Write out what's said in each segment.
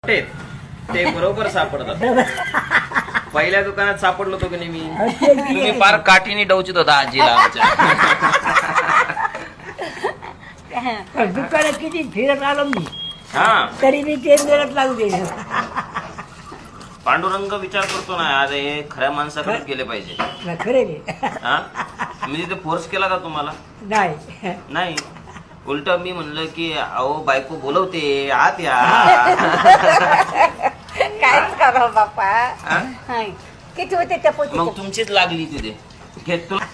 मोठे ते बरोबर सापडतात. पहिल्या दुकानात सापडलो होतो की नाही मी, तुम्ही फार काठीने डवचित होता आजीला आमच्या. दुकानात किती फिरत आलो मी हा तरी मी ते मिळत लागू दे. पांडुरंग विचार करतो ना, अरे हे खऱ्या माणसाकडेच गेले पाहिजे. खरे रे. हा मी तिथे फोर्स केला का तुम्हाला? नाही नाही, उलट मी म्हणलं की अहो बायको बोलवते आत या. कायच करा बापा. हा? हाय. किती होते त्या मग पोती? तुमचीच लागली तिथे. घेत तुला.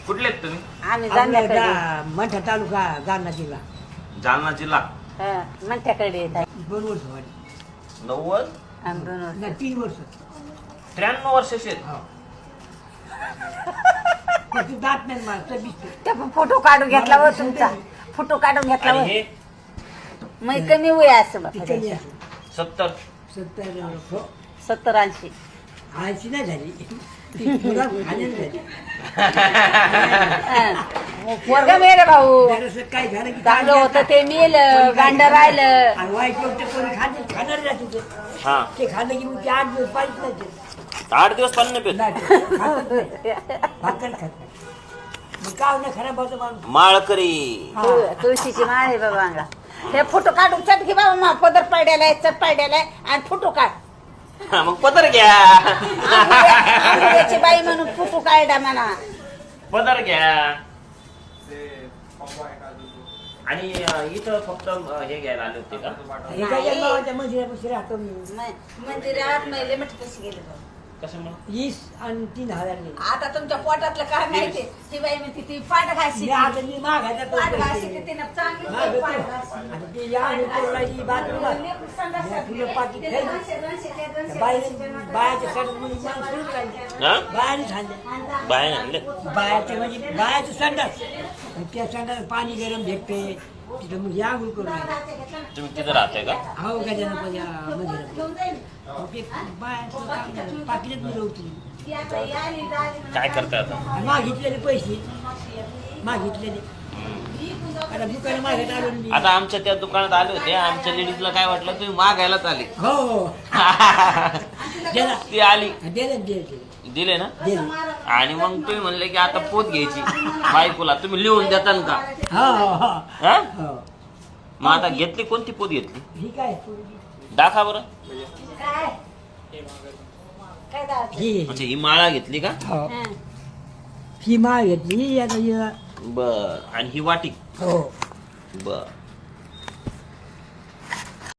कुठले आहेत तुम्ही? आम्ही जाण्याकडे मंठा तालुका जालना जिल्हा. जालना जिल्हा. म्हणत्याकडे येत आहे. 2 वर्ष वाढली. 90 आम्ही 2 वर्ष. नाही 3 वर्ष. 93 वर्षाचे आहेत. हो. पण तू दात नाही मला दिसतो. त्या फोटो काढून घेतला व तुमचा. फोटो काढून घेतला आणि व. हे मग कमी वय असं बापा तिथे त्याचं. 70 70-80. 80 नाही झाली. ती तुला खाण्यात झाली. पोरगा मेलं भाऊ. जरासं काय झालं की चांगलं होतं ते मेलं, गांड राहिलं. आणि वाईट गोष्ट कोणी खाणार नाही तिथे. हा ते खाल्लं की मग ते 8 दिवस पाहिजे नाही ते. 8 दिवस पाणी नाही पित. नाही, खातच नाही. भाकर खात नाही. मग काय नाही खराब होतं माणूस. माळकरी. तुळशीची माळ आहे बाबा अंगा. हे फोटो काढून चट घे बाबा, मा पदर पाड्यालाय, चट पाड्यालाय आणि फोटो काढ. हा, मग पदर घ्या. त्याची बाई म्हणून फोटो काढा म्हणा. पदर घ्या. आणि इथं फक्त हे घ्यायला आले होते का? हे काय या गावाच्या मंदिरापाशी राहतो मी. मंदिरात मैले मठ कशी गेले बाबा. कशामुळे? 20 आणि 3,000 गेले. आता तुमच्या पोटातलं काय माहिती, ती बाई म्हणते ती पाठ घाशी. मी आता मी मागायचा तो पाठ घाशी पैसे. तिनं चांगली मागं पाठ ते. घाशी. आणि ते या आणि पोराची बाजूला. तुला पाकिट खायचं. बायाच्या संडास म्हणजे माणूस सुरूच राहिली. हा? बायाने खाल्ले. बाहेर आणले. बायाचे म्हणजे बायाचे संडास. आणि त्या संडास पाणी गरम भेटते. तिथं मग या आंघोळ करून राहिले. तुम्ही तिथं राहताय का? हो गजानन मंदिरात. मग ते बायाचं काम झालं. पाकिटात मिळवते. काय करताय आता? मागितलेले पैसे मागितलेले. आता दुकान मागत आलो मी. आता आमच्या त्या दुकानात आले होते, आमच्या लेडीजला काय वाटलं तुम्ही मागायलाच आले. हो हो. दिला. ती आली, दिले दिले ना. दिले. आणि मग तुम्ही म्हणले की आता पोत घ्यायची बायकोला, तुम्ही लिहून देता का? हो हो हो हा? हो. मग आता घेतली कोणती पोत घेतली? ही काय दाखवा बरं. ही म्हणजे ही माळा घेतली का? हो. ही माळ घेतली आता बर. आणि ही वाटी? हो. बर.